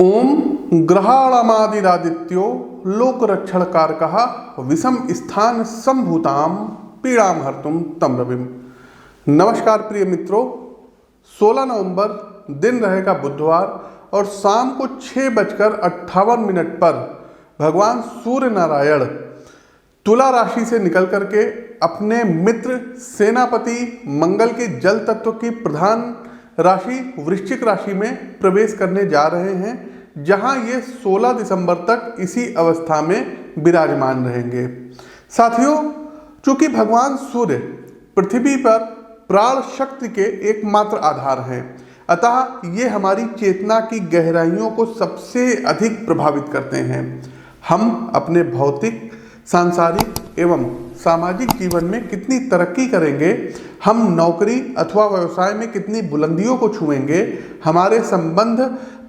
ओम ग्रहाणामादिरादित्यो लोकरक्षणकारकः विषम स्थान संभूताम पीड़ाम हर्तुम तम रविम। नमस्कार प्रिय मित्रों, 16 नवंबर दिन रहेगा बुधवार और शाम को 6:58 पर भगवान सूर्य नारायण तुला राशि से निकल करके अपने मित्र सेनापति मंगल के जल तत्व की प्रधान राशि वृश्चिक राशि में प्रवेश करने जा रहे हैं, जहां ये 16 दिसंबर तक इसी अवस्था में विराजमान रहेंगे। साथियों, चूंकि भगवान सूर्य पृथ्वी पर प्राण शक्ति के एकमात्र आधार हैं, अतः ये हमारी चेतना की गहराइयों को सबसे अधिक प्रभावित करते हैं। हम अपने भौतिक, सांसारिक एवं सामाजिक जीवन में कितनी तरक्की करेंगे, हम नौकरी अथवा व्यवसाय में कितनी बुलंदियों को छुएंगे, हमारे संबंध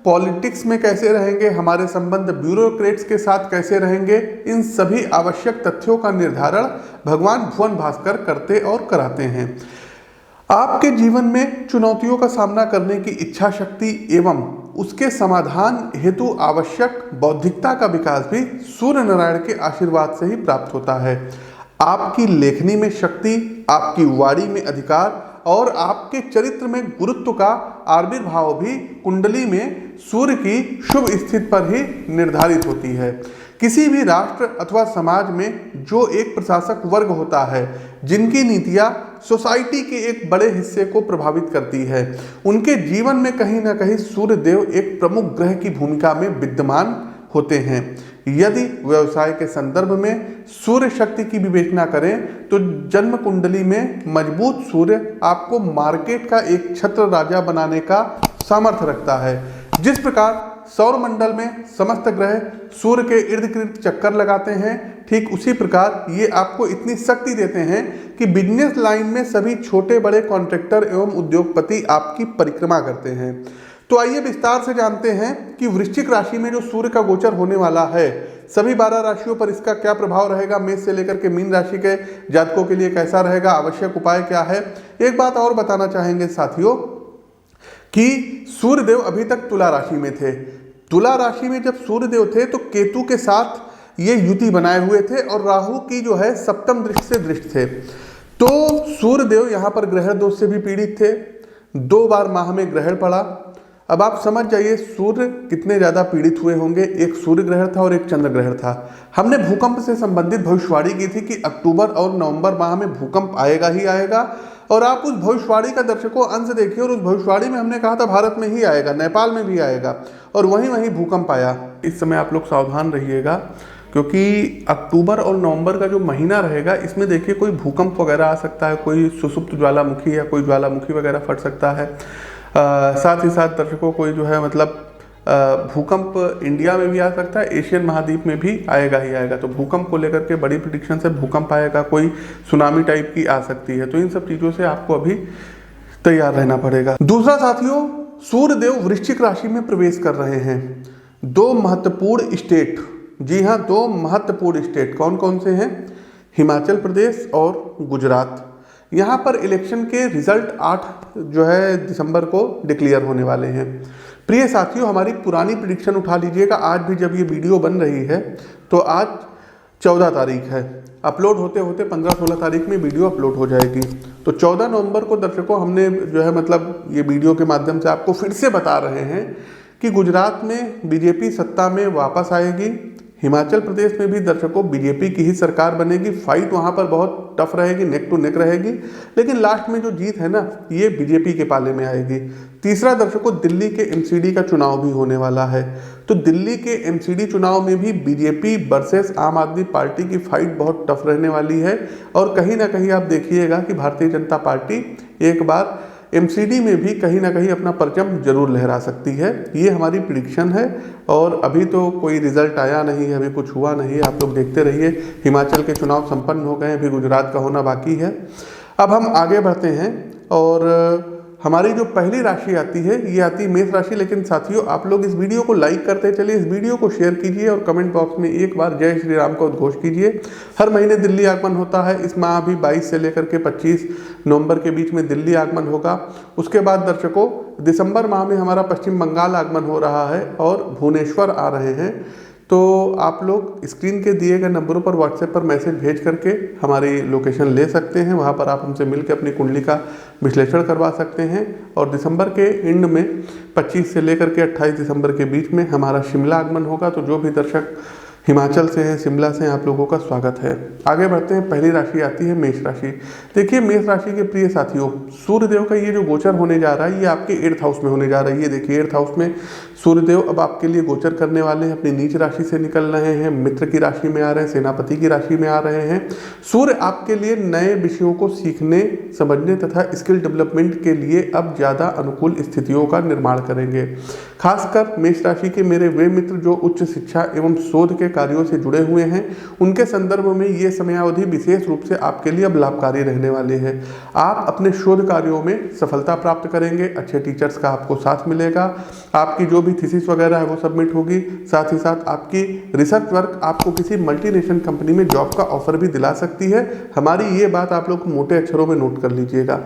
पॉलिटिक्स में कैसे रहेंगे, हमारे संबंध ब्यूरोक्रेट्स के साथ कैसे रहेंगे, इन सभी आवश्यक तथ्यों का निर्धारण भगवान भुवन भास्कर करते और कराते हैं। आपके जीवन में चुनौतियों का सामना करने की इच्छा शक्ति एवं उसके समाधान हेतु आवश्यक बौद्धिकता का विकास भी सूर्य नारायण के आशीर्वाद से ही प्राप्त होता है। आपकी लेखनी में शक्ति, आपकी वाणी में अधिकार और आपके चरित्र में गुरुत्व का आविर्भाव भी कुंडली में सूर्य की शुभ स्थिति पर ही निर्धारित होती है। किसी भी राष्ट्र अथवा समाज में जो एक प्रशासक वर्ग होता है, जिनकी नीतियां सोसाइटी के एक बड़े हिस्से को प्रभावित करती है, उनके जीवन में कहीं ना कहीं सूर्य देव एक प्रमुख ग्रह की भूमिका में विद्यमान होते हैं। यदि व्यवसाय के संदर्भ में सूर्य शक्ति की विवेचना करें तो जन्म कुंडली में मजबूत सूर्य आपको मार्केट का एक छत्र राजा बनाने का सामर्थ्य रखता है। जिस प्रकार सौर मंडल में समस्त ग्रह सूर्य के इर्द गिर्द चक्कर लगाते हैं, ठीक उसी प्रकार ये आपको इतनी शक्ति देते हैं कि बिजनेस लाइन में सभी छोटे बड़े कॉन्ट्रैक्टर एवं उद्योगपति आपकी परिक्रमा करते हैं। तो आइए विस्तार से जानते हैं कि वृश्चिक राशि में जो सूर्य का गोचर होने वाला है, सभी 12 राशियों पर इसका क्या प्रभाव रहेगा, मेष से लेकर के मीन राशि के जातकों के लिए कैसा रहेगा, आवश्यक उपाय क्या है। एक बात और बताना चाहेंगे साथियों कि सूर्यदेव अभी तक तुला राशि में थे। तुला राशि में जब सूर्यदेव थे तो केतु के साथ ये युति बनाए हुए थे और राहु की जो है सप्तम दृष्टि से दृष्टि थे। तो सूर्यदेव यहाँ पर ग्रहण दोष से भी पीड़ित थे। 2 बार माह में ग्रहण पड़ा। अब आप समझ जाइए सूर्य कितने ज़्यादा पीड़ित हुए होंगे। एक सूर्य ग्रहण था और एक चंद्र ग्रहण था। हमने भूकंप से संबंधित भविष्यवाणी की थी कि अक्टूबर और नवंबर माह में भूकंप आएगा ही आएगा, और आप उस भविष्यवाणी का दर्शकों अंश देखिए, और उस भविष्यवाणी में हमने कहा था भारत में ही आएगा, नेपाल में भी आएगा, और वहीं भूकंप आया। इस समय आप लोग सावधान रहिएगा, क्योंकि अक्टूबर और नवंबर का जो महीना रहेगा इसमें देखिए कोई भूकंप वगैरह आ सकता है, कोई सुसुप्त ज्वालामुखी या कोई ज्वालामुखी वगैरह फट सकता है। साथ ही साथ दर्शकों कोई जो है मतलब भूकंप इंडिया में भी आ सकता है, एशियन महाद्वीप में भी आएगा ही आएगा। तो भूकंप को लेकर के बड़ी प्रेडिक्शन से भूकंप आएगा, कोई सुनामी टाइप की आ सकती है। तो इन सब चीज़ों से आपको अभी तैयार रहना पड़ेगा। दूसरा साथियों, सूर्यदेव वृश्चिक राशि में प्रवेश कर रहे हैं। 2 महत्वपूर्ण स्टेट, जी हाँ 2 महत्वपूर्ण स्टेट कौन कौन से हैं, हिमाचल प्रदेश और गुजरात। यहाँ पर इलेक्शन के रिजल्ट 8 जो है दिसंबर को डिक्लेयर होने वाले हैं। प्रिय साथियों, हमारी पुरानी प्रेडिक्शन उठा लीजिएगा। आज भी जब ये वीडियो बन रही है तो आज 14 तारीख है, अपलोड होते होते 15-16 तारीख में वीडियो अपलोड हो जाएगी। तो 14 नवंबर को दर्शकों हमने जो है मतलब ये वीडियो के माध्यम से आपको फिर से बता रहे हैं कि गुजरात में बीजेपी सत्ता में वापस आएगी। हिमाचल प्रदेश में भी दर्शकों बीजेपी की ही सरकार बनेगी। फाइट वहाँ पर बहुत टफ रहेगी, नेक टू नेक रहेगी, लेकिन लास्ट में जो जीत है ना, ये बीजेपी के पाले में आएगी। तीसरा दर्शकों, दिल्ली के एमसीडी का चुनाव भी होने वाला है। तो दिल्ली के एमसीडी चुनाव में भी बीजेपी वर्सेस आम आदमी पार्टी की फाइट बहुत टफ रहने वाली है, और कहीं ना कहीं आप देखिएगा कि भारतीय जनता पार्टी एक बार एमसीडी में भी कहीं ना कहीं अपना परचम जरूर लहरा सकती है। ये हमारी प्रेडिक्शन है, और अभी तो कोई रिजल्ट आया नहीं है, अभी कुछ हुआ नहीं है। आप लोग देखते रहिए। हिमाचल के चुनाव संपन्न हो गए, अभी गुजरात का होना बाकी है। अब हम आगे बढ़ते हैं और हमारी जो पहली राशि आती है ये आती है मेष राशि। लेकिन साथियों, आप लोग इस वीडियो को लाइक करते चलिए, इस वीडियो को शेयर कीजिए और कमेंट बॉक्स में एक बार जय श्री राम का उद्घोष कीजिए। हर महीने दिल्ली आगमन होता है। इस माह भी 22 से लेकर के 25 नवंबर के बीच में दिल्ली आगमन होगा। उसके बाद दर्शकों, दिसंबर माह में हमारा पश्चिम बंगाल आगमन हो रहा है और भुवनेश्वर आ रहे हैं। तो आप लोग स्क्रीन के दिए गए नंबरों पर व्हाट्सएप पर मैसेज भेज करके हमारी लोकेशन ले सकते हैं। वहां पर आप हमसे मिलकर अपनी कुंडली का विश्लेषण करवा सकते हैं। और दिसंबर के एंड में 25 से लेकर के 28 दिसंबर के बीच में हमारा शिमला आगमन होगा। तो जो भी दर्शक हिमाचल से हैं, शिमला से हैं, आप लोगों का स्वागत है। आगे बढ़ते हैं। पहली राशि आती है मेष राशि। देखिए, मेष राशि के प्रिय साथियों, सूर्यदेव का ये जो गोचर होने जा रहा है ये आपके 8th हाउस में होने जा रही है। देखिए, 8th हाउस में सूर्यदेव अब आपके लिए गोचर करने वाले हैं। अपनी नीच राशि से निकल रहे हैं, मित्र की राशि में आ रहे हैं, सेनापति की राशि में आ रहे हैं। सूर्य आपके लिए नए विषयों को सीखने, समझने तथा स्किल डेवलपमेंट के लिए अब ज़्यादा अनुकूल स्थितियों का निर्माण करेंगे। खासकर मेष राशि के मेरे वे मित्र जो उच्च शिक्षा एवं शोध के कार्यों से जुड़े हुए हैं, उनके संदर्भ में ये समयावधि विशेष रूप से आपके लिए अब लाभकारी रहने वाली है। आप अपने शोध कार्यों में सफलता प्राप्त करेंगे। अच्छे टीचर्स का आपको साथ मिलेगा। आपकी जो भी थीसिस वगैरह है वो सबमिट होगी। साथ ही साथ आपकी रिसर्च वर्क आपको किसी मल्टीनेशनल कंपनी में जॉब का ऑफर भी दिला सकती है। हमारी ये बात आप लोग मोटे अक्षरों में नोट कर लीजिएगा।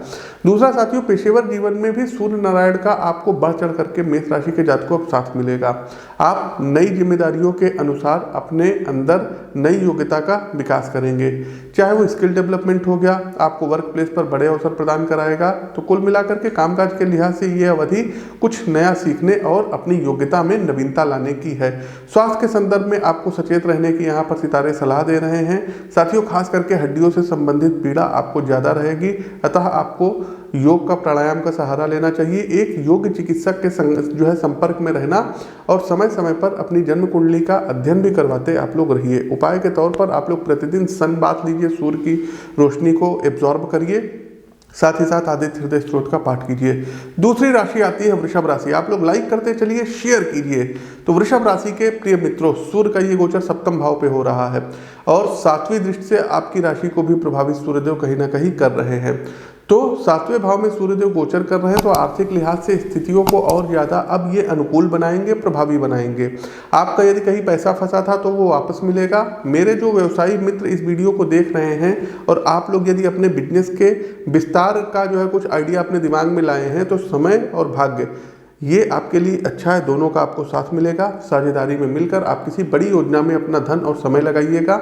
दूसरा साथियों, पेशेवर जीवन में भी सूर्य नारायण का आपको बढ़ चढ़ करके मेष राशि के जातकों को साथ मिलेगा। आप नई जिम्मेदारियों के अनुसार अपने अंदर नई योग्यता का विकास करेंगे। चाहे वो स्किल डेवलपमेंट हो गया, आपको वर्क प्लेस पर बड़े अवसर प्रदान कराएगा। तो कुल मिलाकर के कामकाज के लिहाज से ये अवधि कुछ नया सीखने और अपनी योग्यता में नवीनता लाने की है। स्वास्थ्य के संदर्भ में आपको सचेत रहने की यहाँ पर सितारे सलाह दे रहे हैं। साथियों, खास करके हड्डियों से संबंधित पीड़ा आपको ज़्यादा रहेगी, अतः आपको योग का प्राणायाम का सहारा लेना चाहिए। एक योग चिकित्सक के जो है संपर्क में रहना और समय समय पर अपनी जन्म कुंडली का अध्ययन भी करवाते आप लोग रहिए। उपाय के तौर पर आप लोग प्रतिदिन सन बाथ लीजिए, सूर्य की रोशनी को एब्जॉर्ब करिए। साथ ही साथ आदित्य हृदय स्त्रोत का पाठ कीजिए। दूसरी राशि आती है वृषभ राशि। आप लोग लाइक करते चलिए, शेयर कीजिए। तो वृषभ राशि के प्रिय मित्रों, सूर्य का ये गोचर 7वें भाव पे हो रहा है और 7वीं दृष्टि से आपकी राशि को भी प्रभावित सूर्यदेव कहीं ना कहीं कर रहे हैं। तो 7वें भाव में सूर्यदेव गोचर कर रहे हैं, तो आर्थिक लिहाज से स्थितियों को और ज़्यादा अब ये अनुकूल बनाएंगे, प्रभावी बनाएंगे। आपका यदि कहीं पैसा फंसा था तो वो वापस मिलेगा। मेरे जो व्यवसायी मित्र इस वीडियो को देख रहे हैं और आप लोग यदि अपने बिजनेस के विस्तार का जो है कुछ आइडिया अपने दिमाग में लाए हैं, तो समय और भाग्य ये आपके लिए अच्छा है। दोनों का आपको साथ मिलेगा। साझेदारी में मिलकर आप किसी बड़ी योजना में अपना धन और समय लगाइएगा।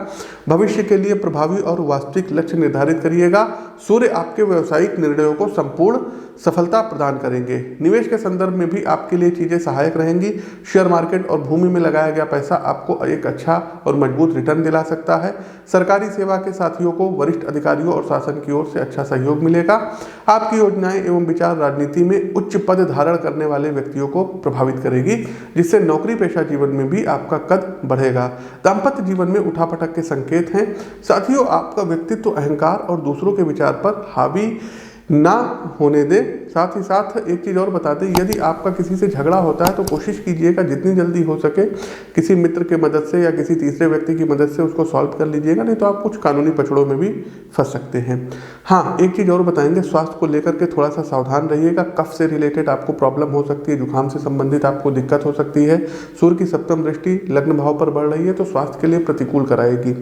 भविष्य के लिए प्रभावी और वास्तविक लक्ष्य निर्धारित करिएगा। सूर्य आपके व्यावसायिक निर्णयों को संपूर्ण सफलता प्रदान करेंगे। निवेश के संदर्भ में भी आपके लिए चीज़ें सहायक रहेंगी। शेयर मार्केट और भूमि में लगाया गया पैसा आपको एक अच्छा और मजबूत रिटर्न दिला सकता है। सरकारी सेवा के साथियों को वरिष्ठ अधिकारियों और शासन की ओर से अच्छा सहयोग मिलेगा। आपकी योजनाएं एवं विचार राजनीति में उच्च पद धारण करने वाले व्यक्तियों को प्रभावित करेगी, जिससे नौकरी पेशा जीवन में भी आपका कद बढ़ेगा। दाम्पत्य जीवन में उठापटक के संकेत हैं। साथियों, आपका व्यक्तित्व अहंकार और दूसरों के विचार पर हावी ना होने दे। साथ ही साथ एक चीज़ और बता दें, यदि आपका किसी से झगड़ा होता है तो कोशिश कीजिएगा जितनी जल्दी हो सके किसी मित्र के मदद से या किसी तीसरे व्यक्ति की मदद से उसको सॉल्व कर लीजिएगा, नहीं तो आप कुछ कानूनी पचड़ों में भी फंस सकते हैं। हाँ, एक चीज़ और बताएंगे, स्वास्थ्य को लेकर के थोड़ा सा सावधान रहिएगा। कफ से रिलेटेड आपको प्रॉब्लम हो सकती है, जुकाम से संबंधित आपको दिक्कत हो सकती है। सूर्य की 7वीं दृष्टि लग्न भाव पर बढ़ रही है, तो स्वास्थ्य के लिए प्रतिकूल कराएगी।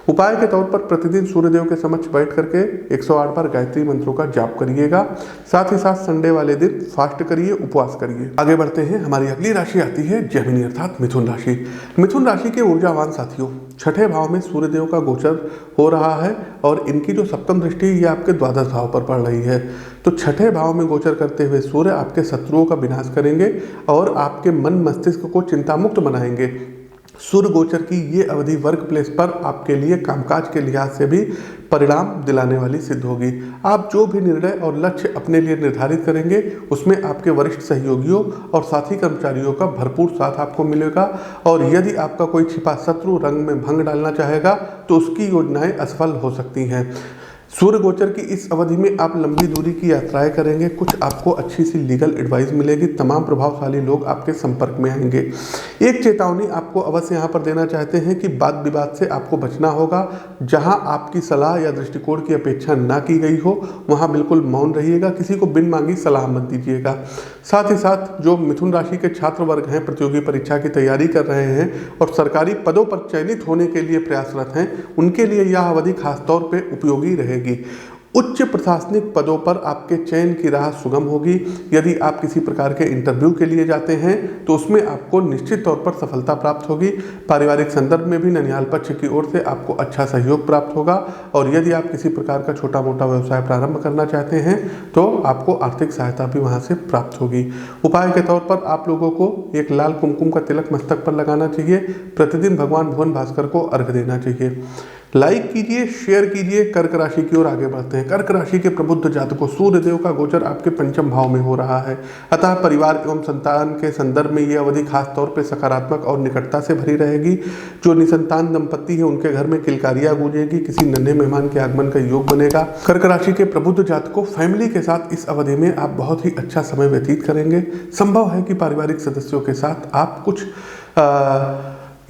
उपाय के तौर पर प्रतिदिन सूर्यदेव के समक्ष बैठ करके 108 बार गायत्री मंत्रों का जाप करिएगा। साथ ही साथ संडे वाले दिन फास्ट करिए, उपवास करिए। आगे बढ़ते हैं। हमारी अगली राशि आती है जेमिनी अर्थात मिथुन राशि। मिथुन राशि के ऊर्जावान साथियों, 6ठे भाव में सूर्यदेव का गोचर हो रहा है और इनकी जो 7वीं दृष्टि ये आपके द्वादश भाव पर पड़ रही है। तो 6ठे भाव में गोचर करते हुए सूर्य आपके शत्रुओं का विनाश करेंगे और आपके मन मस्तिष्क को चिंता मुक्त बनाएंगे। सूर्य गोचर की ये अवधि वर्क प्लेस पर आपके लिए कामकाज के लिहाज से भी परिणाम दिलाने वाली सिद्ध होगी। आप जो भी निर्णय और लक्ष्य अपने लिए निर्धारित करेंगे उसमें आपके वरिष्ठ सहयोगियों और साथी कर्मचारियों का भरपूर साथ आपको मिलेगा। और यदि आपका कोई छिपा शत्रु रंग में भंग डालना चाहेगा तो उसकी योजनाएं असफल हो सकती हैं। सूर्य गोचर की इस अवधि में आप लंबी दूरी की यात्राएं करेंगे। कुछ आपको अच्छी सी लीगल एडवाइस मिलेगी। तमाम प्रभावशाली लोग आपके संपर्क में आएंगे। एक चेतावनी आपको अवश्य यहाँ पर देना चाहते हैं कि वाद विवाद से आपको बचना होगा। जहाँ आपकी सलाह या दृष्टिकोण की अपेक्षा ना की गई हो वहाँ बिल्कुल मौन रहिएगा, किसी को बिन मांगी सलाह मत दीजिएगा। साथ ही साथ जो मिथुन राशि के छात्र वर्ग हैं, प्रतियोगी परीक्षा की तैयारी कर रहे हैं और सरकारी पदों पर चयनित होने के लिए प्रयासरत हैं, उनके लिए यह अवधि खासतौर पर उपयोगी रहेगी। उच्च प्रशासनिक पदों पर आपके चयन की राह सुगम होगी। यदि आप किसी प्रकार के इंटरव्यू के लिए जाते हैं तो उसमें आपको निश्चित तौर पर सफलता प्राप्त होगी। पारिवारिक संदर्भ में भी ननिहाल पक्ष की ओर से आपको अच्छा सहयोग प्राप्त होगा। और यदि आप किसी प्रकार का छोटा मोटा व्यवसाय प्रारंभ करना चाहते हैं तो आपको आर्थिक सहायता भी वहां से प्राप्त होगी। उपाय के तौर पर आप लोगों को एक लाल कुमकुम का तिलक मस्तक पर लगाना चाहिए। प्रतिदिन भगवान भुवन भास्कर को अर्घ्य देना चाहिए। लाइक कीजिए, शेयर कीजिए। कर्क राशि की ओर आगे बढ़ते हैं। कर्क राशि के प्रबुद्ध जातकों, सूर्य देव का गोचर आपके पंचम भाव में हो रहा है। अतः परिवार एवं संतान के संदर्भ में यह अवधि खास तौर पर सकारात्मक और निकटता से भरी रहेगी। जो निसंतान दंपति है उनके घर में किलकारियां गूंजेगी, किसी नन्हे मेहमान के आगमन का योग बनेगा। कर्क राशि के प्रबुद्ध जातकों, फैमिली के साथ इस अवधि में आप बहुत ही अच्छा समय व्यतीत करेंगे। संभव है कि पारिवारिक सदस्यों के साथ आप कुछ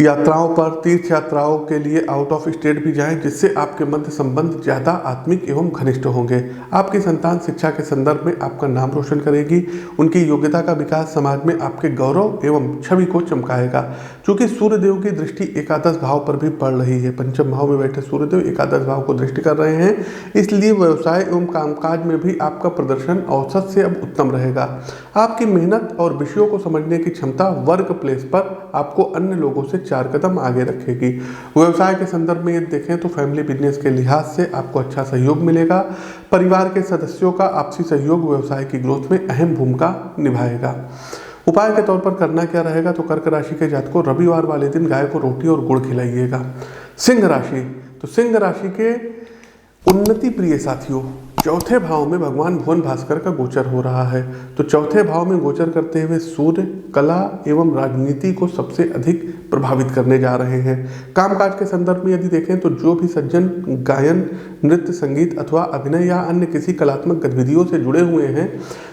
यात्राओं पर, तीर्थ यात्राओं के लिए आउट ऑफ स्टेट भी जाएं, जिससे आपके मध्य संबंध ज़्यादा आत्मिक एवं घनिष्ठ होंगे। आपकी संतान शिक्षा के संदर्भ में आपका नाम रोशन करेगी। उनकी योग्यता का विकास समाज में आपके गौरव एवं छवि को चमकाएगा। क्योंकि सूर्यदेव की दृष्टि एकादश भाव पर भी पड़ रही है, पंचम भाव में बैठे सूर्यदेव एकादश भाव को दृष्टि कर रहे हैं, इसलिए व्यवसाय एवं कामकाज में भी आपका प्रदर्शन औसत से अब उत्तम रहेगा। आपकी मेहनत और विषयों को समझने की क्षमता वर्क प्लेस पर आपको अन्य लोगों से 4 कदम आगे रखेगी। व्यवसाय के संदर्भ में यदि देखें तो फैमिली बिजनेस के लिहाज से आपको अच्छा सहयोग मिलेगा। परिवार के सदस्यों का आपसी सहयोग व्यवसाय की ग्रोथ में अहम भूमिका निभाएगा। उपाय के तौर पर करना क्या रहेगा, तो कर्क राशि के जातकों, रविवार वाले दिन गाय को रोटी और गुड़ खिलाइएगा। सिंह राशि, तो सिंह राशि के उन्नति प्रिय साथियों, चौथे भाव में भगवान भुवन भास्कर का गोचर हो रहा है। तो चौथे भाव में गोचर करते हुए सूर्य कला एवं राजनीति को सबसे अधिक प्रभावित करने जा रहे हैं। कामकाज के संदर्भ में यदि देखें तो जो भी सज्जन गायन, नृत्य, संगीत अथवा अभिनय या अन्य किसी कलात्मक गतिविधियों से जुड़े हुए हैं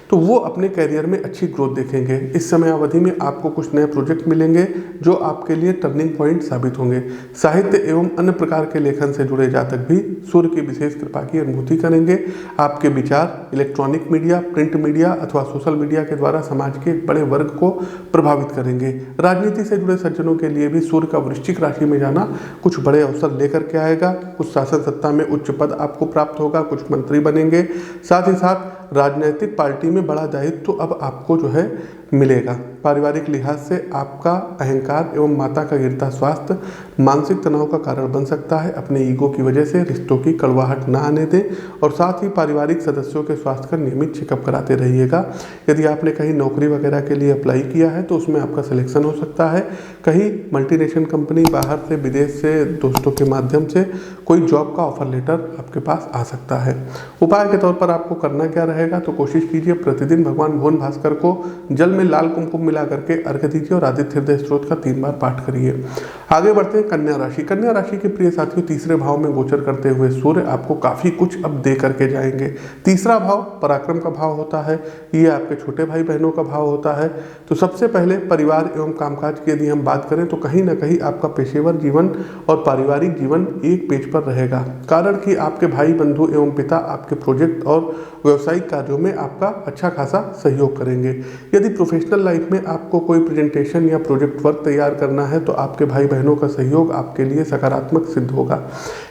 तो वो अपने कैरियर में अच्छी ग्रोथ देखेंगे। इस समय अवधि में आपको कुछ नए प्रोजेक्ट मिलेंगे जो आपके लिए टर्निंग पॉइंट साबित होंगे। साहित्य एवं अन्य प्रकार के लेखन से जुड़े जातक भी सूर्य की विशेष कृपा की अनुभूति करेंगे। आपके विचार इलेक्ट्रॉनिक मीडिया, प्रिंट मीडिया अथवा सोशल मीडिया के द्वारा समाज के एक बड़े वर्ग को प्रभावित करेंगे। राजनीति से जुड़े सज्जनों के लिए भी सूर्य का वृश्चिक राशि में जाना कुछ बड़े अवसर लेकर के आएगा। कुछ शासन सत्ता में उच्च पद आपको प्राप्त होगा, कुछ मंत्री बनेंगे। साथ ही साथ राजनीतिक पार्टी में बड़ा दायित्व तो अब आपको जो है मिलेगा। पारिवारिक लिहाज से आपका अहंकार एवं माता का गिरता स्वास्थ्य मानसिक तनाव का कारण बन सकता है। अपने ईगो की वजह से रिश्तों की कड़वाहट ना आने दें और साथ ही पारिवारिक सदस्यों के स्वास्थ्य का नियमित चेकअप कराते रहिएगा। यदि आपने कहीं नौकरी वगैरह के लिए अप्लाई किया है तो उसमें आपका सिलेक्शन हो सकता है। कहीं मल्टीनेशनल कंपनी, बाहर से, विदेश से, दोस्तों के माध्यम से कोई जॉब का ऑफर लेटर आपके पास आ सकता है। उपाय के तौर पर आपको करना क्या रहेगा, तो कोशिश कीजिए प्रतिदिन भगवान भुवन भास्कर को जल में लाल कुमकुम मिला करके अर्घ्य दीजिए और आदित्य हृदय स्त्रोत का 3 बार पाठ करिए। आगे बढ़ते हैं कन्या राशि। कन्या राशि के प्रिय साथियों, तीसरे भाव में गोचर करते हुए सूर्य आपको काफी कुछ अब दे करके जाएंगे। तीसरा भाव पराक्रम का भाव होता है, ये आपके छोटे भाई बहनों का भाव होता है। तो सबसे पहले परिवार एवं कामकाज की यदि हम बात करें तो कहीं ना कहीं आपका पेशेवर जीवन और पारिवारिक जीवन एक पेज पर रहेगा। कारण कि आपके भाई बंधु एवं पिता आपके प्रोजेक्ट और व्यावसायिक कार्यों में आपका अच्छा खासा सहयोग करेंगे। यदि प्रोफेशनल लाइफ में आपको कोई प्रेजेंटेशन या प्रोजेक्ट वर्क तैयार करना है तो आपके भाई बहनों का सहयोग आपके लिए सकारात्मक सिद्ध होगा।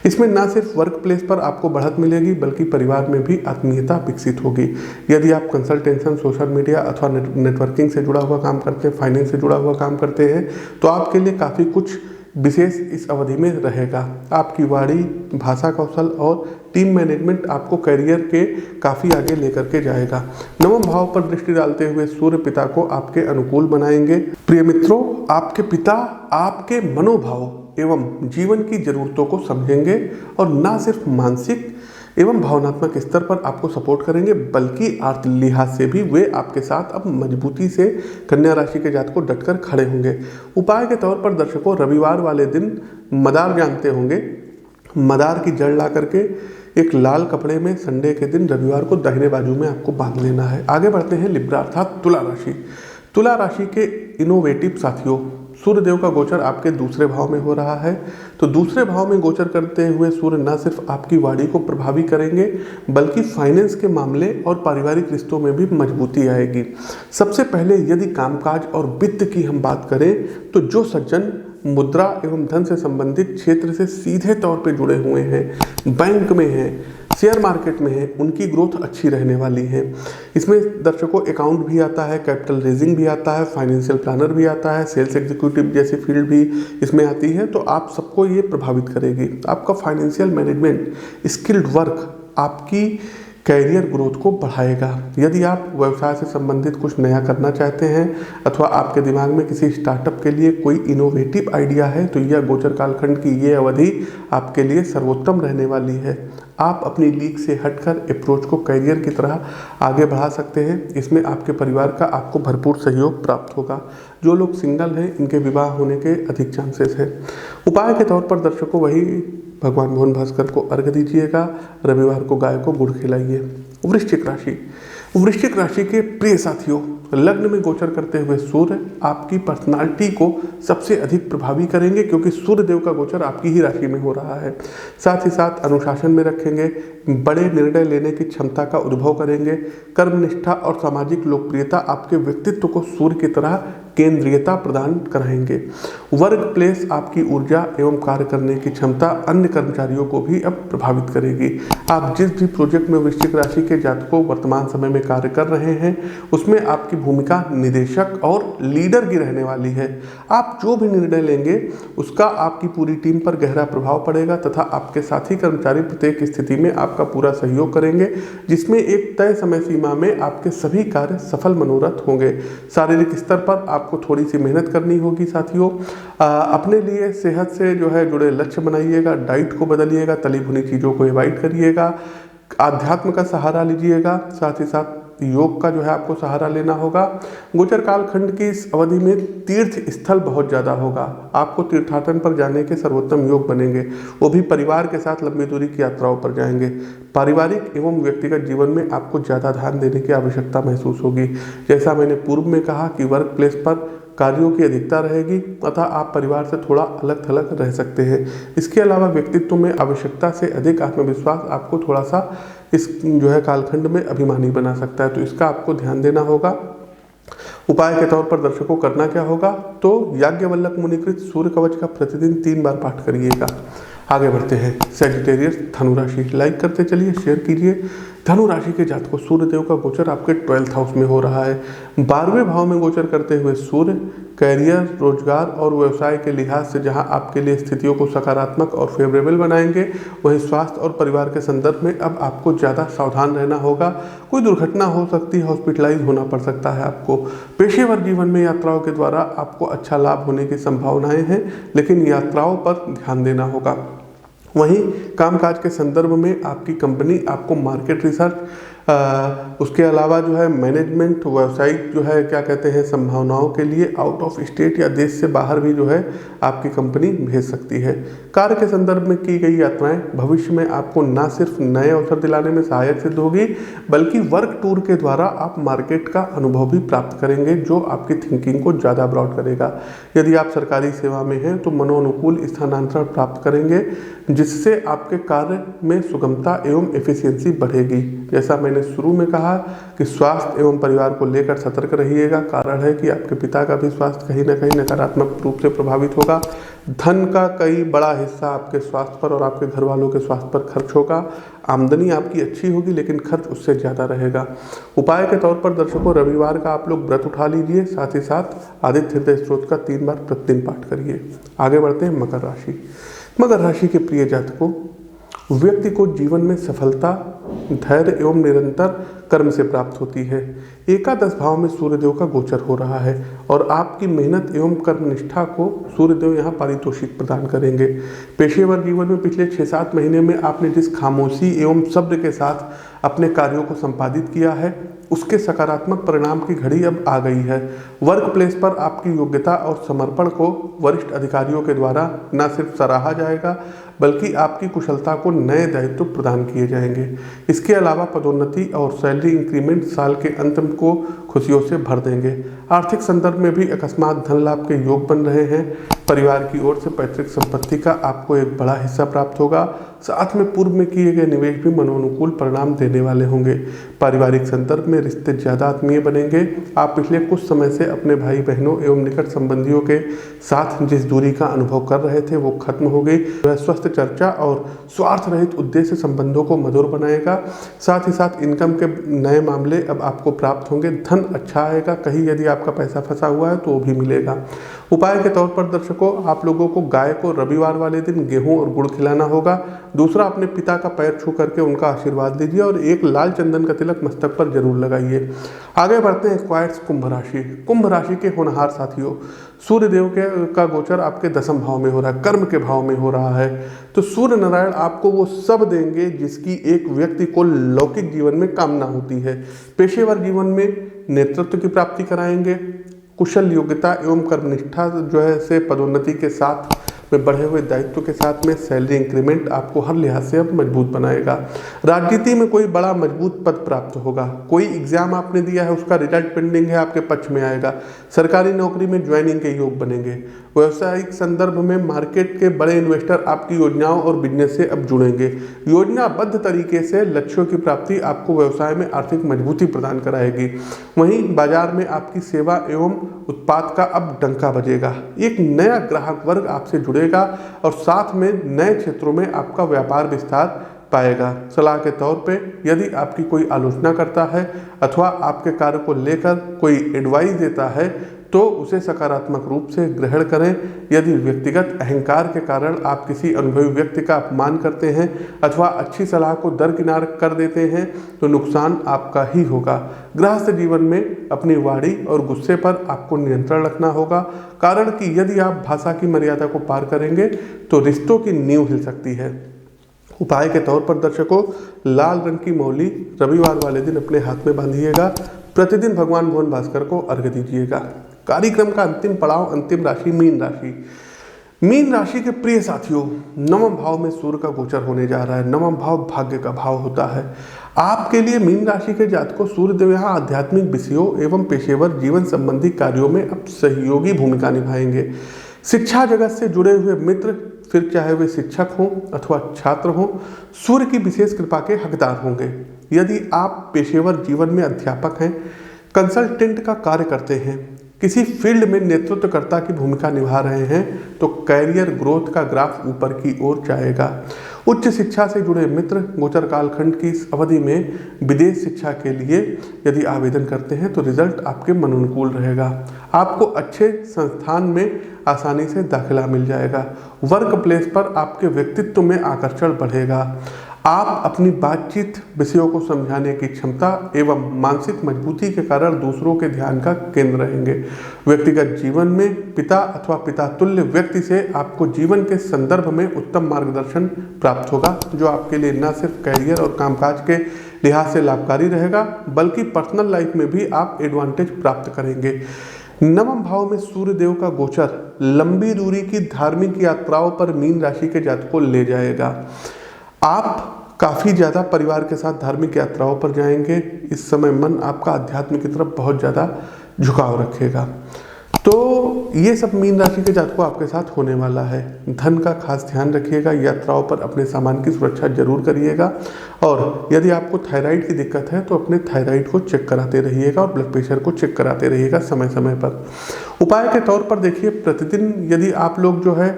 इसमें ना सिर्फ वर्क प्लेस पर आपको बढ़त मिलेगी बल्कि परिवार में भी आत्मीयता विकसित होगी। यदि आप कंसल्टेंशन, सोशल मीडिया अथवा नेटवर्किंग से जुड़ा हुआ काम करते हैं, फाइनेंस से जुड़ा हुआ काम करते हैं तो आपके लिए काफ़ी कुछ विशेष इस अवधि में रहेगा। आपकी वाणी, भाषा कौशल और टीम मैनेजमेंट आपको करियर के काफ़ी आगे लेकर के जाएगा। नवम भाव पर दृष्टि डालते हुए सूर्य पिता को आपके अनुकूल बनाएंगे। प्रिय मित्रों, आपके पिता आपके मनोभाव एवं जीवन की जरूरतों को समझेंगे और ना सिर्फ मानसिक एवं भावनात्मक स्तर पर आपको सपोर्ट करेंगे बल्कि आर्थिक लिहाज से भी वे आपके साथ अब मजबूती से कन्या राशि के जातकों डटकर खड़े होंगे। उपाय के तौर पर दर्शकों, रविवार वाले दिन मदार जानते होंगे, मदार की जड़ ला करके एक लाल कपड़े में संडे के दिन रविवार को दाहिने बाजू में आपको बांध लेना है। आगे बढ़ते हैं लिब्रा अर्थात तुला राशि। तुला राशि के इनोवेटिव साथियों, सूर्यदेव का गोचर आपके दूसरे भाव में हो रहा है। तो दूसरे भाव में गोचर करते हुए सूर्य न सिर्फ आपकी वाणी को प्रभावी करेंगे बल्कि फाइनेंस के मामले और पारिवारिक रिश्तों में भी मजबूती आएगी। सबसे पहले यदि कामकाज और वित्त की हम बात करें तो जो सज्जन मुद्रा एवं धन से संबंधित क्षेत्र से सीधे तौर पे जुड़े हुए हैं, बैंक में हैं, शेयर मार्केट में है, उनकी ग्रोथ अच्छी रहने वाली है। इसमें दर्शकों अकाउंट भी आता है, कैपिटल रेजिंग भी आता है, फाइनेंशियल प्लानर भी आता है, सेल्स एग्जीक्यूटिव जैसी फील्ड भी इसमें आती है। तो आप सबको ये प्रभावित करेगी। आपका फाइनेंशियल मैनेजमेंट, स्किल्ड वर्क आपकी कैरियर ग्रोथ को बढ़ाएगा। यदि आप व्यवसाय से संबंधित कुछ नया करना चाहते हैं अथवा आपके दिमाग में किसी स्टार्टअप के लिए कोई इनोवेटिव आइडिया है तो यह गोचर कालखंड की ये अवधि आपके लिए सर्वोत्तम रहने वाली है। आप अपनी लीग से हटकर अप्रोच को करियर की तरह आगे बढ़ा सकते हैं। इसमें आपके परिवार का आपको भरपूर सहयोग प्राप्त होगा। जो लोग सिंगल हैं इनके विवाह होने के अधिक चांसेस हैं। उपाय के तौर पर दर्शकों वही भगवान मोहन भास्कर को अर्घ दीजिएगा। रविवार को गाय को गुड़ खिलाइए। वृश्चिक राशि, वृश्चिक राशि के प्रिय साथियों, लग्न में गोचर करते हुए सूर्य आपकी पर्सनालिटी को सबसे अधिक प्रभावी करेंगे क्योंकि सूर्य देव का गोचर आपकी ही राशि में हो रहा है। साथ ही साथ अनुशासन में रखेंगे, बड़े निर्णय लेने की क्षमता का उद्भव करेंगे। कर्मनिष्ठा और सामाजिक लोकप्रियता आपके व्यक्तित्व को सूर्य की तरह केंद्रीयता प्रदान कराएंगे। वर्क प्लेस आपकी ऊर्जा एवं कार्य करने की क्षमता अन्य कर्मचारियों को भी अब प्रभावित करेगी। आप जिस भी प्रोजेक्ट में वृश्चिक राशि के जातकों वर्तमान समय में कार्य कर रहे हैं उसमें आपकी भूमिका निदेशक और लीडर की रहने वाली है। आप जो भी निर्णय लेंगे उसका आपकी पूरी टीम पर गहरा प्रभाव पड़ेगा तथा आपके साथी कर्मचारी प्रत्येक स्थिति में आपका पूरा सहयोग करेंगे, जिसमें एक तय समय सीमा में आपके सभी कार्य सफल मनोरथ होंगे। शारीरिक स्तर पर आपको थोड़ी सी मेहनत करनी होगी साथियों। अपने लिए सेहत से जो है जुड़े लक्ष्य बनाइएगा, डाइट को बदलिएगा, तली भुनी चीज़ों को अवॉइड करिएगा, आध्यात्म का सहारा लीजिएगा। साथ ही साथ योग का जो है आपको सहारा लेना होगा। गोचर काल खंड की इस अवधि में तीर्थ स्थल बहुत ज़्यादा होगा। आपको तीर्थाटन पर जाने के सर्वोत्तम योग बनेंगे, वो भी परिवार के साथ लंबी दूरी की यात्राओं पर जाएंगे। पारिवारिक एवं व्यक्तिगत जीवन में आपको ज़्यादा ध्यान देने की आवश्यकता महसूस होगी। जैसा मैंने पूर्व में कहा कि वर्क प्लेस पर कार्यों की अधिकता रहेगी अतः आप परिवार से थोड़ा अलग थलग रह सकते हैं। इसके अलावा व्यक्तित्व में आवश्यकता से अधिक आत्मविश्वास आपको थोड़ा सा इस जो है कालखंड में अभिमानी बना सकता है, तो इसका आपको ध्यान देना होगा। उपाय के तौर पर दर्शकों करना क्या होगा, तो याज्ञवल्लभ मुनिकृत सूर्य कवच का प्रतिदिन 3 बार पाठ करिएगा। आगे बढ़ते हैं। सैजिटेरियस धनु राशि, लाइक करते चलिए, शेयर कीजिए। धनु राशि के जातकों सूर्यदेव का गोचर आपके 12th हाउस में हो रहा है। 12वें भाव में गोचर करते हुए सूर्य कैरियर, रोजगार और व्यवसाय के लिहाज से जहां आपके लिए स्थितियों को सकारात्मक और फेवरेबल बनाएंगे, वहीं स्वास्थ्य और परिवार के संदर्भ में अब आपको ज़्यादा सावधान रहना होगा। कोई दुर्घटना हो सकती है, हॉस्पिटलाइज होना पड़ सकता है आपको। पेशेवर जीवन में यात्राओं के द्वारा आपको अच्छा लाभ होने की संभावनाएं हैं, लेकिन यात्राओं पर ध्यान देना होगा। वहीं कामकाज के संदर्भ में आपकी कंपनी आपको मार्केट रिसर्च, उसके अलावा जो है मैनेजमेंट, व्यावसायिक जो है क्या कहते हैं संभावनाओं के लिए आउट ऑफ स्टेट या देश से बाहर भी जो है आपकी कंपनी भेज सकती है। कार्य के संदर्भ में की गई यात्राएं भविष्य में आपको न सिर्फ नए अवसर दिलाने में सहायक सिद्ध होगी बल्कि वर्क टूर के द्वारा आप मार्केट का अनुभव भी प्राप्त करेंगे, जो आपकी थिंकिंग को ज़्यादा ब्रॉड करेगा। यदि आप सरकारी सेवा में हैं तो मनोनुकूल स्थानांतरण प्राप्त करेंगे, जिससे आपके कार्य में सुगमता एवं एफिशिएंसी बढ़ेगी। जैसा मैंने शुरू में कहा कि स्वास्थ्य एवं परिवार को लेकर सतर्क रहिएगा। कारण है कि आपके पिता का भी स्वास्थ्य कहीं ना कहीं नकारात्मक रूप से प्रभावित होगा। धन का कई बड़ा हिस्सा आपके स्वास्थ्य पर और आपके घर वालों के स्वास्थ्य पर खर्च होगा। आमदनी आपकी अच्छी होगी लेकिन खर्च उससे ज़्यादा रहेगा। उपाय के तौर पर दर्शकों रविवार का आप लोग व्रत उठा लीजिए, साथ ही साथ आदित्य हृदय स्त्रोत का 3 बार प्रतिदिन पाठ करिए। आगे बढ़ते हैं मकर राशि। मकर राशि के प्रिय जातकों, व्यक्ति को जीवन में सफलता, धैर्य एवं निरंतर कर्म से प्राप्त होती है। एकादश भाव में सूर्यदेव का गोचर हो रहा है और आपकी मेहनत एवं कर्मनिष्ठा को सूर्यदेव यहाँ पारितोषिक प्रदान करेंगे। पेशेवर जीवन में पिछले 6-7 महीने में आपने जिस खामोशी एवं सब्र के साथ अपने कार्यों को संपादित किया है उसके सकारात्मक परिणाम की घड़ी अब आ गई है। वर्क प्लेस पर आपकी योग्यता और समर्पण को वरिष्ठ अधिकारियों के द्वारा न सिर्फ सराहा जाएगा बल्कि आपकी कुशलता को नए दायित्व प्रदान किए जाएंगे। इसके अलावा पदोन्नति और सैलरी इंक्रीमेंट साल के अंत को खुशियों से भर देंगे। आर्थिक संदर्भ में भी अकस्मात धन लाभ के योग बन रहे हैं। परिवार की ओर से पैतृक संपत्ति का आपको एक बड़ा हिस्सा प्राप्त होगा। साथ में पूर्व में किए गए निवेश भी मनोनुकूल परिणाम देने वाले होंगे। पारिवारिक संदर्भ में रिश्ते ज्यादा आत्मीय बनेंगे। आप पिछले कुछ समय से अपने भाई बहनों एवं निकट संबंधियों के साथ जिस दूरी का अनुभव कर रहे थे वो खत्म हो गई। वह स्वस्थ चर्चा और स्वार्थ रहित उद्देश्य संबंधों को मधुर बनाएगा। साथ ही साथ इनकम के नए मामले अब आपको प्राप्त होंगे। धन अच्छा आएगा। कहीं यदि आपका पैसा फंसा हुआ है तो वो भी मिलेगा। उपाय के तौर पर दर्शकों, आप लोगों को गाय को रविवार वाले दिन गेहूं और गुड़ खिलाना होगा। दूसरा, अपने पिता का पैर छू करके उनका आशीर्वाद लीजिए और एक लाल चंदन का तिलक मस्तक पर जरूर लगाइए। आगे बढ़ते हैं क्वाइट्स कुंभ राशि। कुंभ राशि के होनहार साथियों, सूर्य देव का गोचर आपके 10वें भाव में हो रहा है, कर्म के भाव में हो रहा है। तो सूर्य नारायण आपको वो सब देंगे जिसकी एक व्यक्ति को लौकिक जीवन में कामना होती है। पेशेवर जीवन में नेतृत्व की प्राप्ति कराएंगे। कुशल योग्यता एवं कर्मनिष्ठा जो है से पदोन्नति के साथ में बढ़े हुए दायित्व के साथ में सैलरी इंक्रीमेंट आपको हर लिहाज से अब मजबूत बनाएगा। राजनीति में कोई बड़ा मजबूत पद प्राप्त होगा। कोई एग्जाम आपने दिया है उसका रिजल्ट पेंडिंग है, आपके पक्ष में आएगा। सरकारी नौकरी में ज्वाइनिंग के योग बनेंगे। व्यवसायिक संदर्भ में मार्केट के बड़े इन्वेस्टर आपकी योजनाओं और बिजनेस से अब जुड़ेंगे। योजनाबद्ध तरीके से लक्ष्यों की प्राप्ति आपको व्यवसाय में आर्थिक मजबूती प्रदान कराएगी। वहीं बाजार में आपकी सेवा एवं उत्पाद का अब डंका बजेगा। एक नया ग्राहक वर्ग आपसे जुड़ेगा और साथ में नए क्षेत्रों में आपका व्यापार विस्तार पाएगा। सलाह के तौर पे, यदि आपकी कोई आलोचना करता है अथवा आपके कार्य को लेकर कोई एडवाइस देता है तो उसे सकारात्मक रूप से ग्रहण करें। यदि व्यक्तिगत अहंकार के कारण आप किसी अनुभवी व्यक्ति का अपमान करते हैं अथवा अच्छी सलाह को दरकिनार कर देते हैं तो नुकसान आपका ही होगा। गृहस्थ जीवन में अपनी वाणी और गुस्से पर आपको नियंत्रण रखना होगा, कारण कि यदि आप भाषा की मर्यादा को पार करेंगे तो रिश्तों की नींव हिल सकती है। उपाय के तौर पर दर्शकों, लाल रंग की मौली रविवार वाले दिन अपने हाथ में बांधिएगा। प्रतिदिन भगवान भुवन भास्कर को अर्घ्य दीजिएगा। कार्यक्रम का अंतिम पड़ाव, अंतिम राशि मीन राशि। मीन राशि के प्रिय साथियों, 9वें भाव में सूर्य का गोचर होने जा रहा है। 9वां भाव भाग्य का भाव होता है। आपके लिए मीन राशि के जातकों सूर्यदेव यहाँ आध्यात्मिक विषयों एवं पेशेवर जीवन संबंधी कार्यों में अब सहयोगी भूमिका निभाएंगे। शिक्षा जगत से जुड़े हुए मित्र, फिर चाहे वे शिक्षक हों अथवा छात्र हों, सूर्य की विशेष कृपा के हकदार होंगे। यदि आप पेशेवर जीवन में अध्यापक हैं, कंसल्टेंट का कार्य करते हैं, किसी फील्ड में नेतृत्वकर्ता की भूमिका निभा रहे हैं तो कैरियर ग्रोथ का ग्राफ ऊपर की ओर जाएगा। उच्च शिक्षा से जुड़े मित्र गोचर कालखंड की इस अवधि में विदेश शिक्षा के लिए यदि आवेदन करते हैं तो रिजल्ट आपके मनोनुकूल रहेगा। आपको अच्छे संस्थान में आसानी से दाखिला मिल जाएगा। वर्क प्लेस पर आपके व्यक्तित्व में आकर्षण बढ़ेगा। आप अपनी बातचीत, विषयों को समझाने की क्षमता एवं मानसिक मजबूती के कारण दूसरों के ध्यान का केंद्र रहेंगे। व्यक्तिगत जीवन में पिता अथवा पिता तुल्य व्यक्ति से आपको जीवन के संदर्भ में उत्तम मार्गदर्शन प्राप्त होगा, जो आपके लिए न सिर्फ कैरियर और कामकाज के लिहाज से लाभकारी रहेगा बल्कि पर्सनल लाइफ में भी आप एडवांटेज प्राप्त करेंगे। 9वें भाव में सूर्य देव का गोचर लंबी दूरी की धार्मिक यात्राओं पर मीन राशि के जातकों को ले जाएगा। आप काफ़ी ज़्यादा परिवार के साथ धार्मिक यात्राओं पर जाएंगे। इस समय मन आपका अध्यात्म की तरफ बहुत ज़्यादा झुकाव रखेगा। तो ये सब मीन राशि के जातकों आपके साथ होने वाला है। धन का खास ध्यान रखिएगा। यात्राओं पर अपने सामान की सुरक्षा जरूर करिएगा। और यदि आपको थायराइड की दिक्कत है तो अपने थायराइड को चेक कराते रहिएगा और ब्लड प्रेशर को चेक कराते रहिएगा समय समय पर। उपाय के तौर पर देखिए, प्रतिदिन यदि आप लोग जो है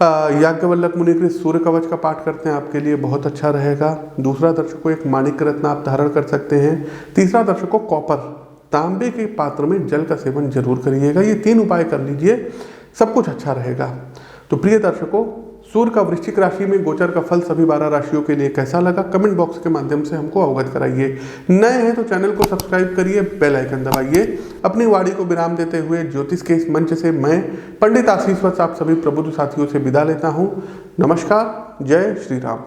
याज्ञवल्क्य मुनि के सूर्य कवच का पाठ करते हैं, आपके लिए बहुत अच्छा रहेगा। दूसरा दर्शकों, एक माणिक्य रत्न आप धारण कर सकते हैं। तीसरा दर्शकों, कॉपर तांबे के पात्र में जल का सेवन जरूर करिएगा। ये 3 उपाय कर लीजिए, सब कुछ अच्छा रहेगा। तो प्रिय दर्शकों, सूर्य का वृश्चिक राशि में गोचर का फल सभी 12 राशियों के लिए कैसा लगा कमेंट बॉक्स के माध्यम से हमको अवगत कराइए। नए हैं तो चैनल को सब्सक्राइब करिए, बेल आइकन दबाइए। अपनी वाणी को विराम देते हुए ज्योतिष के इस मंच से मैं पंडित आशीष वत्स आप सभी प्रबुद्ध साथियों से विदा लेता हूँ। नमस्कार, जय श्री राम।